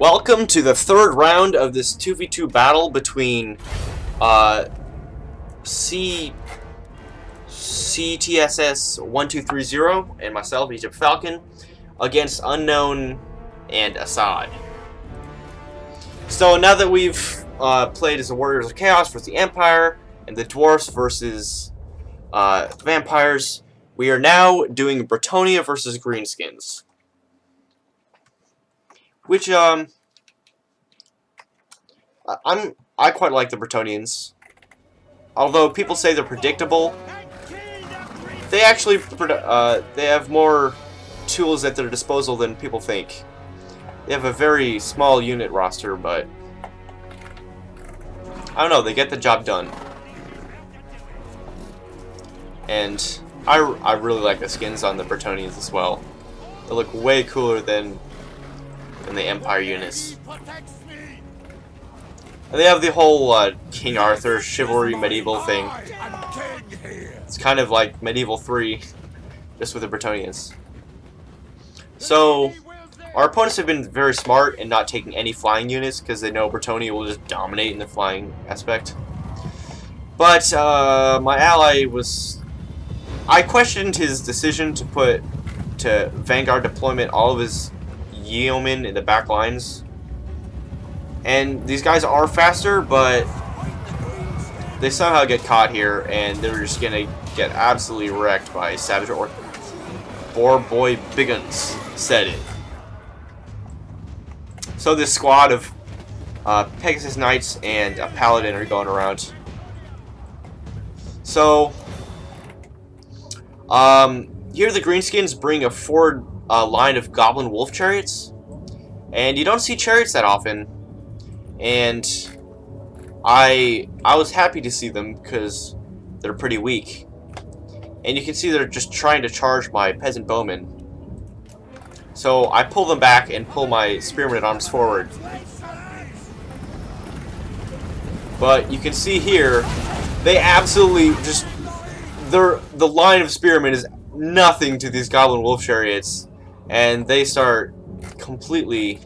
Welcome to the third round of this 2v2 battle between CTSS 1230 and myself, Egypt Falcon, against Unknown and Assad. So now that we've played as the Warriors of Chaos versus the Empire and the Dwarfs versus Vampires, we are now doing Bretonnia versus Greenskins. Which, I quite like the Bretonnians. Although people say they're predictable, they actually, they have more tools at their disposal than people think. They have a very small unit roster, but I don't know, they get the job done. And I really like the skins on the Bretonnians as well. They look way cooler than the Empire units. And they have the whole King Arthur chivalry medieval thing. It's kind of like Medieval 3, just with the Bretonnians. So, our opponents have been very smart in not taking any flying units, because they know Bretonnia will just dominate in the flying aspect. But, my ally was... I questioned his decision to put to Vanguard deployment all of his yeomen in the back lines. And these guys are faster, but they somehow get caught here, and they're just gonna get absolutely wrecked by Savage Orc. Boar Boy Biggins said it. So this squad of Pegasus Knights and a Paladin are going around. So here the Greenskins bring a forward line of Goblin Wolf chariots, and you don't see chariots that often. And I was happy to see them because they're pretty weak. And you can see they're just trying to charge my peasant bowmen. So I pull them back and pull my spearmen at arms forward. But you can see here, they absolutely just... the line of spearmen is nothing to these Goblin Wolf chariots. And they start completely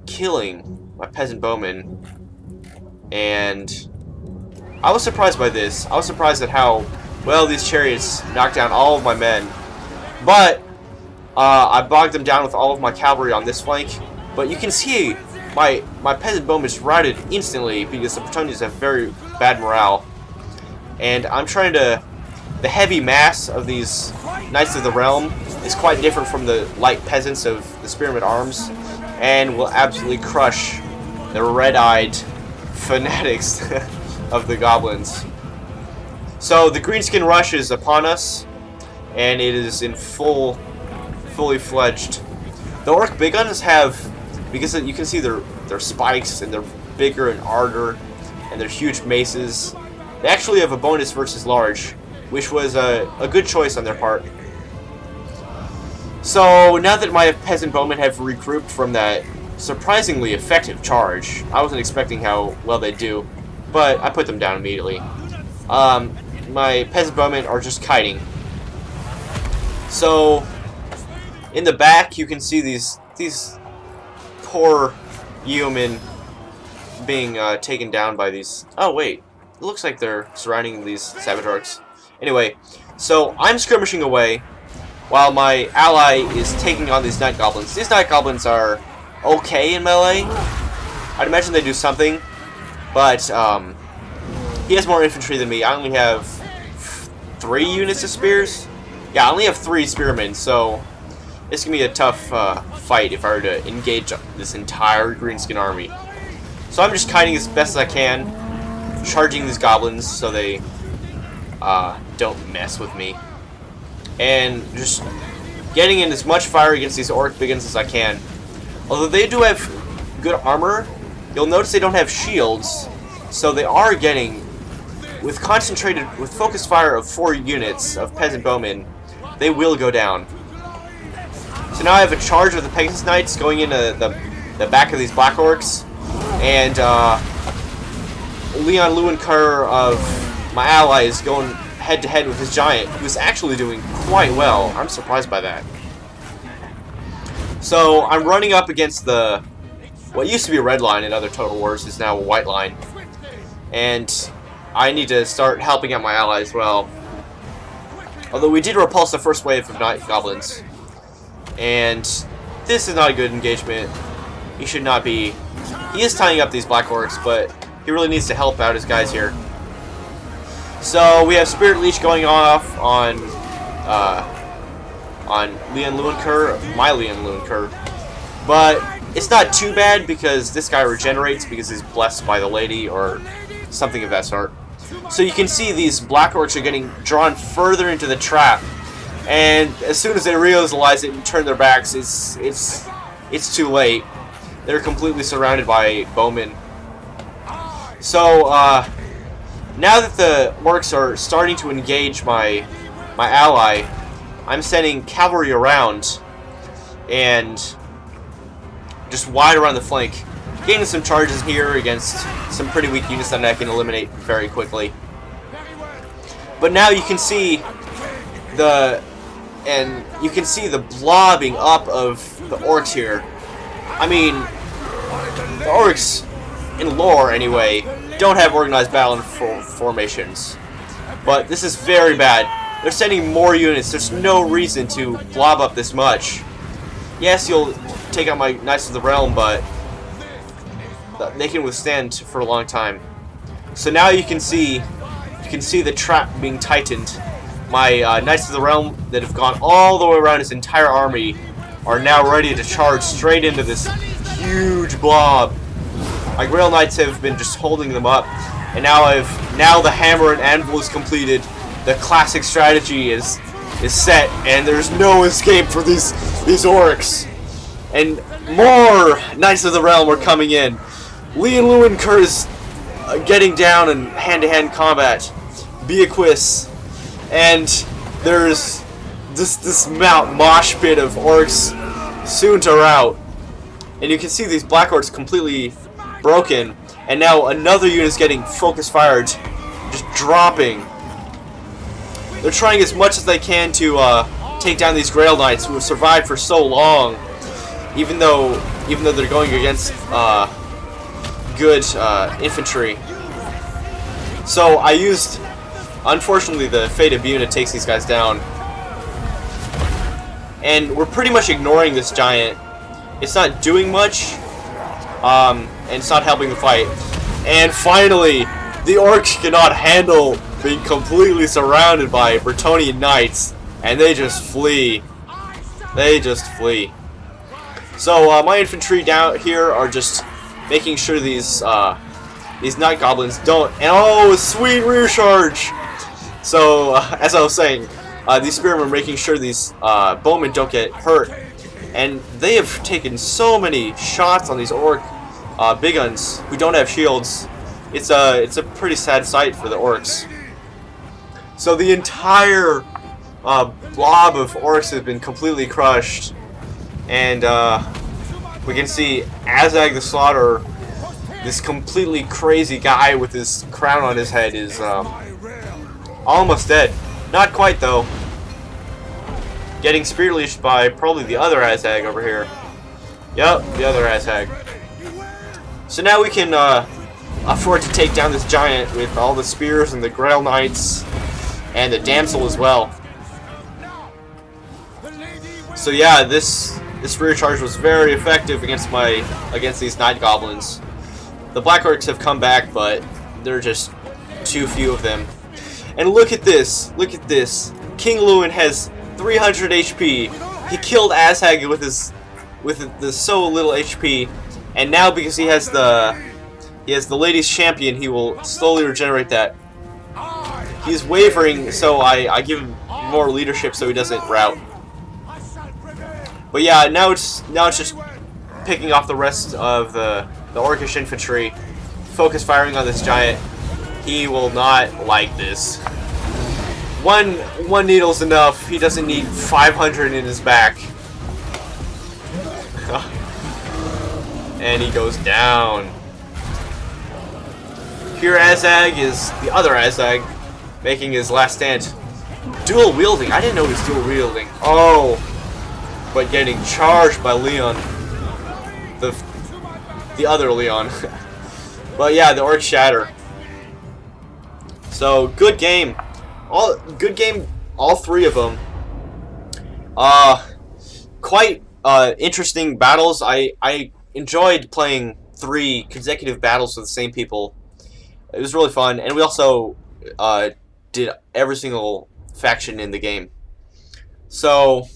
killing my peasant bowmen. And I was surprised by this. I was surprised at how well these chariots knocked down all of my men. But I bogged them down with all of my cavalry on this flank. But you can see my peasant bowmen is routed instantly because the Bretonnians have very bad morale. And I'm trying to... The heavy mass of these Knights of the Realm is quite different from the light peasants of the Spearmen at Arms, and will absolutely crush the red-eyed fanatics of the goblins. So the Greenskin rush is upon us, and it is in fully fledged. The Orc Big Guns have, because you can see their spikes, and they're bigger and harder, and they're huge maces. They actually have a bonus versus large, which was a good choice on their part. So now that my peasant bowmen have regrouped from that surprisingly effective charge, I wasn't expecting how well they'd do, but I put them down immediately. My peasant bowmen are just kiting. So in the back you can see these poor yeomen being taken down by these... Oh wait, it looks like they're surrounding these Savage Orcs. Anyway, so I'm skirmishing away while my ally is taking on these Night Goblins. These Night Goblins are okay in melee. I'd imagine they do something, but he has more infantry than me. I only have 3 units of spears. Yeah, I only have 3 spearmen, so it's going to be a tough fight if I were to engage this entire Greenskin army. So I'm just kiting as best as I can, charging these goblins so they don't mess with me, and just getting in as much fire against these Orc Biggins as I can. Although they do have good armor, you'll notice they don't have shields, so they are getting, with focused fire of 4 units of peasant bowmen, they will go down. So now I have a charge of the Pegasus Knights going into the back of these Black Orcs, and Leon Lewinkar of my ally is going head-to-head with his giant, who is actually doing quite well. I'm surprised by that. So I'm running up against the what used to be a red line in other Total Wars is now a white line, and I need to start helping out my ally as well. Although we did repulse the first wave of night goblins, and this is not a good engagement. He should not be. He is tying up these black orcs, but he really needs to help out his guys here. So we have Spirit Leech going off on Leon Luenker, my Leon Luenker, but it's not too bad because this guy regenerates because he's blessed by the lady or something of that sort. So you can see these black orcs are getting drawn further into the trap, and as soon as they realize it and turn their backs, it's too late. They're completely surrounded by bowmen. So now that the orcs are starting to engage my ally, I'm sending cavalry around and just wide around the flank, gaining some charges here against some pretty weak units that I can eliminate very quickly. But now you can see the blobbing up of the orcs here. I mean, the orcs, in lore anyway, don't have organized battle formations. But this is very bad. They're sending more units. There's no reason to blob up this much. Yes, you'll take out my Knights of the Realm, but they can withstand for a long time. So now you can see the trap being tightened. My Knights of the Realm that have gone all the way around his entire army are now ready to charge straight into this huge blob. My Grail Knights have been just holding them up, and now the hammer and anvil is completed. The classic strategy is set, and there's no escape for these orcs. And more Knights of the Realm are coming in. Leon Luenker is getting down in hand-to-hand combat. Beaquist, and there's this mosh pit of orcs soon to rout. And you can see these black orcs completely broken, and now another unit is getting focus fired, just dropping. They're trying as much as they can to take down these Grail Knights who have survived for so long, even though they're going against good infantry. So I used, unfortunately, the Fate of unit takes these guys down, and we're pretty much ignoring this giant. It's not doing much, and it's not helping the fight. And finally, the orcs cannot handle being completely surrounded by Bretonnian knights, and they just flee. They just flee. So my infantry down here are just making sure these night goblins don't. And oh, sweet rear charge! So as I was saying, these spearmen are making sure these bowmen don't get hurt, and they have taken so many shots on these orc big guns who don't have shields. It's a pretty sad sight for the orcs. So the entire blob of orcs has been completely crushed, and we can see Azag the Slaughter, this completely crazy guy with his crown on his head, is almost dead. Not quite though. Getting spear leashed by probably the other Azag over here. Yep, the other Azag. So now we can afford to take down this giant with all the spears and the Grail Knights and the damsel as well. So yeah, this rear charge was very effective against these night goblins. The black orcs have come back, but there are just too few of them. And look at this! Look at this! King Lewin has 300 HP. He killed Azag with the so little HP, and now because he has the Ladies Champion, he will slowly regenerate that. He's wavering, so I give him more leadership so he doesn't rout. But yeah, now it's just picking off the rest of the orcish infantry, focus firing on this giant. He will not like this. One needle's enough. He doesn't need 500 in his back. And he goes down. Here Azag is the other Azag, making his last stand. Dual wielding. I didn't know he was dual wielding. Oh. but getting charged by Leon, the other Leon. But yeah, the Orc Shatter. So good game, good game, all three of them. Quite interesting battles. I enjoyed playing 3 consecutive battles with the same people. It was really fun, and we also did every single faction in the game. So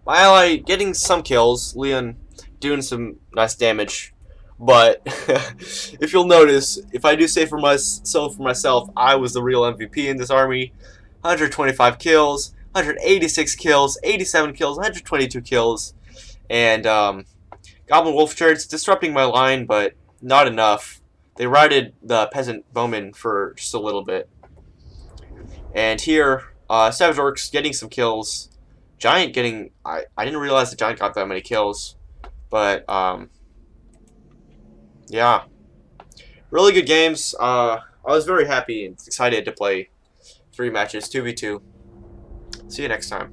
my ally getting some kills, Leon doing some nice damage. But if you'll notice, if I do say for myself, I was the real MVP in this army. 125 kills, 186 kills, 87 kills, 122 kills, and Goblin Wolf Chariots disrupting my line, but not enough. They routed the Peasant Bowmen for just a little bit. And here, Savage Orcs getting some kills. Giant getting... I didn't realize the Giant got that many kills. But, yeah. Really good games. I was very happy and excited to play 3 matches, 2v2. See you next time.